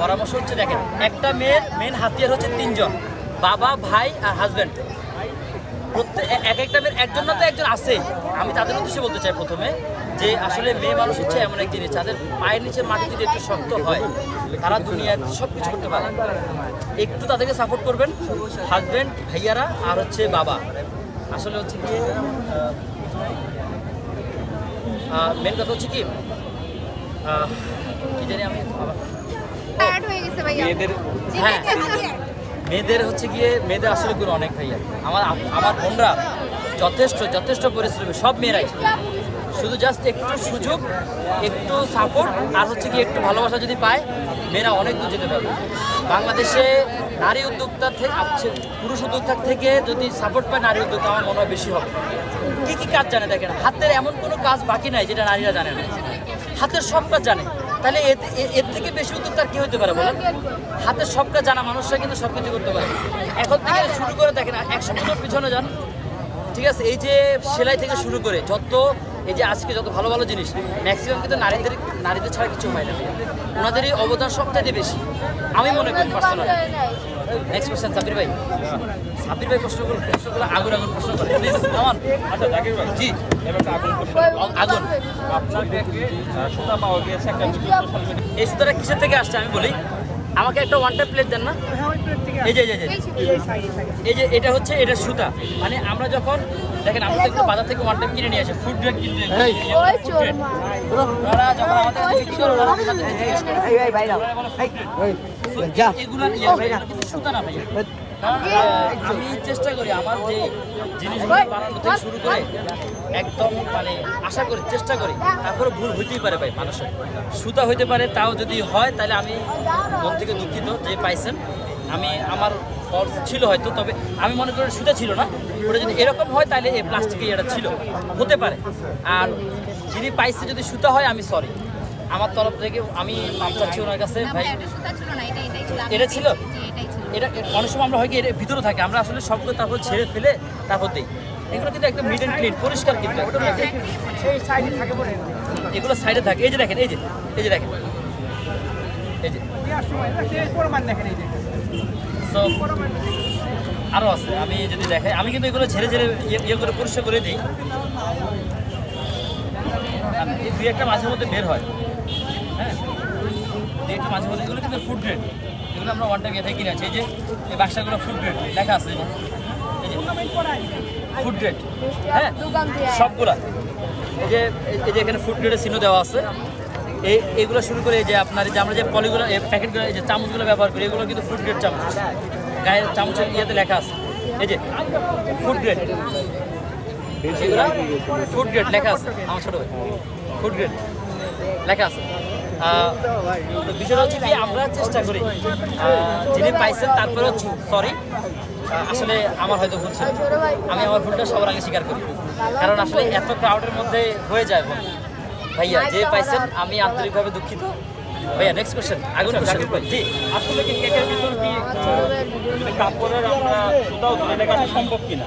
পরামর্শ হচ্ছে দেখেন, একটা মেয়ের মেন হাতিয়ার হচ্ছে তিনজন, বাবা, ভাই আর হাজব্যান্ড। প্রত্যেক একটা মেয়ের একজন না তো একজন আছে। আমি তাদের উদ্দেশ্যে বলতে চাই প্রথমে যে আসলে মেয়ে মানুষ হচ্ছে এমন এক জিনিস, যাদের পায়ের নিচের মাটি যদি একটু শক্ত হয় তারা দুনিয়ার সব কিছু করতে পারে। একটু তাদেরকে সাপোর্ট করবেন, হাজব্যান্ড, ভাইয়ারা আর হচ্ছে বাবা। আসলে হচ্ছে কি মেন কথা হচ্ছে কি কি জানি আমি মেয়েদের, হ্যাঁ মেয়েদের হচ্ছে গিয়ে মেয়েদের আসলে গুণ অনেক ভাইয়া। আমার বোনরা যথেষ্ট যথেষ্ট পরিশ্রমী, সব মেয়েরাই। শুধু জাস্ট একটু সুযোগ, একটু সাপোর্ট আর হচ্ছে কি একটু ভালোবাসা যদি পায়, মেয়েরা অনেক দূর যেতে পারবে। বাংলাদেশে নারী উদ্যোক্তা থেকে পুরুষ উদ্যোক্তার থেকে যদি সাপোর্ট পায় নারী উদ্যোক্তা, আমার মনে হয় বেশি হবে। কী কী কাজ জানে দেখেন, হাতের এমন কোনো কাজ বাকি নাই যেটা নারীরা জানে না, হাতের সব কাজ জানে। তাহলে এর থেকে বেশি উদ্যোক্তা কি হতে পারে বলেন? হাতের সব কাজ জানা মানুষরা কিন্তু সব কিছু করতে পারে। এখন থেকে শুরু করে দেখেন 100 বছর পিছনে যান, ঠিক আছে, এই যে সেলাই থেকে শুরু করে যত এই যে আজকে যত ভালো ভালো জিনিস ম্যাক্সিমাম কিন্তু নারীদের ছাড়া কিছু হয় না। ওনাদেরই অবদান সবথেকে বেশি আমি মনে করি পার্সোনালি। নেক্সট কোশ্চেন সাবির ভাই। সাবির ভাই প্রশ্নগুলো আগুন আগুন প্রশ্ন করে প্লিজ। আমার আচ্ছা জাকির ভাই, জি এবার আগুন আগুন আপনার থেকে সুতা পাওয়া গিয়েছে একটা এই সুতাটা কিসের থেকে আসছে আমি বলি। আমাকে একটা ওয়ান টাইম প্লেট দেন না। এই যে এটা হচ্ছে এটা সুতা, মানে আমরা যখন দেখেন আমরা তো বাজার থেকে ওয়ান টাইম কিনে নিয়ে আসি, ফুড গ্রেড কিনে নিয়ে আসি। ওরা যখন আমাদের বিক্রি করে ওরা আমাদের জিজ্ঞেস করে এগুলো কিন্তু সুতা না ভাই। কারণ আমি চেষ্টা করি আমার যে জিনিসগুলো বানানো থেকে শুরু করে একদম মানে আশা করি চেষ্টা করি, তারপরে ভুল হইতেই পারে ভাই, মানুষের সুতা হইতে পারে, তাও যদি হয় তাহলে আমি মন থেকে দুঃখিত যে পাইছেন। আমার ফলস ছিল হয়তো, তবে আমি মনে করি সুতা ছিল না, ওটা যদি এরকম হয় তাহলে এই প্লাস্টিকের এটা ছিল, হতে পারে। আর যিনি পাইছে যদি সুতা হয় আমি সরি, আমার তরফ থেকে আমি মাপ চাচ্ছি ওনার কাছে। ভাই এটা ছিল, এটা অনেক সময় আমরা হয় কি এর ভিতরে থাকে, আমরা আসলে সবগুলো তারপর ছেড়ে ফেলে তারপর দিই। এগুলো কিন্তু একদম নিট অ্যান্ড ক্লিন পরিষ্কার, কিন্তু এগুলো সাইডে থাকে। এই যে দেখেন, এই যে দেখেন, এই যে সো আরও আছে। আমি যদি দেখাই, আমি কিন্তু এগুলো ঝেড়ে ইয়ে করে পরিষ্কার করে দিই। এই দুই একটা মাঝে মধ্যে বের হয়, হ্যাঁ দুই একটা মাঝে মধ্যে। এগুলো কিন্তু ফুড গ্রেড, এগুলো আমরা ওয়ান টাইম ইয়ে থেকে কিনে আছি। এই যে এই বাক্সাগুলো ফুড গ্রেড লেখা আছে, এই যে ফুড গ্রেড, হ্যাঁ সবগুলা। এই যে এখানে ফুড গ্রেডের চিহ্ন দেওয়া আছে। এইগুলো শুরু করে এই যে আপনার যে আমরা যে পলিগুলো প্যাকেটগুলো এই যে চামচগুলো ব্যবহার করি, এগুলো কিন্তু ফুড গ্রেড চামচ, গায়ের চামচের ইয়েতে লেখা আছে এই যে ফুড গ্রেড, এগুলো ফুড গ্রেড লেখা আছে। আমার ছোটো ভাই ফুড গ্রেড লেখা আছে। বিষয়টা হচ্ছে কি আমরা চেষ্টা করি, যিনি পাইছেন তারপরে সরি, আসলে আমার হয়তো ভুল ছিল, আমি আমার ভুলটা সবার আগে স্বীকার করি। কারণ আসলে এত ক্রাউডের মধ্যে হয়ে যায় ভাইয়া, যে পাইছেন আমি আন্তরিকভাবে দুঃখিত ভাইয়া। নেক্সট কোশ্চেন আগুন কোশ্চেন জি। আসলে কি কেকের ভিতর কি কাপড়ের আমরা সুতাও ধরে রাখা সম্ভব কিনা?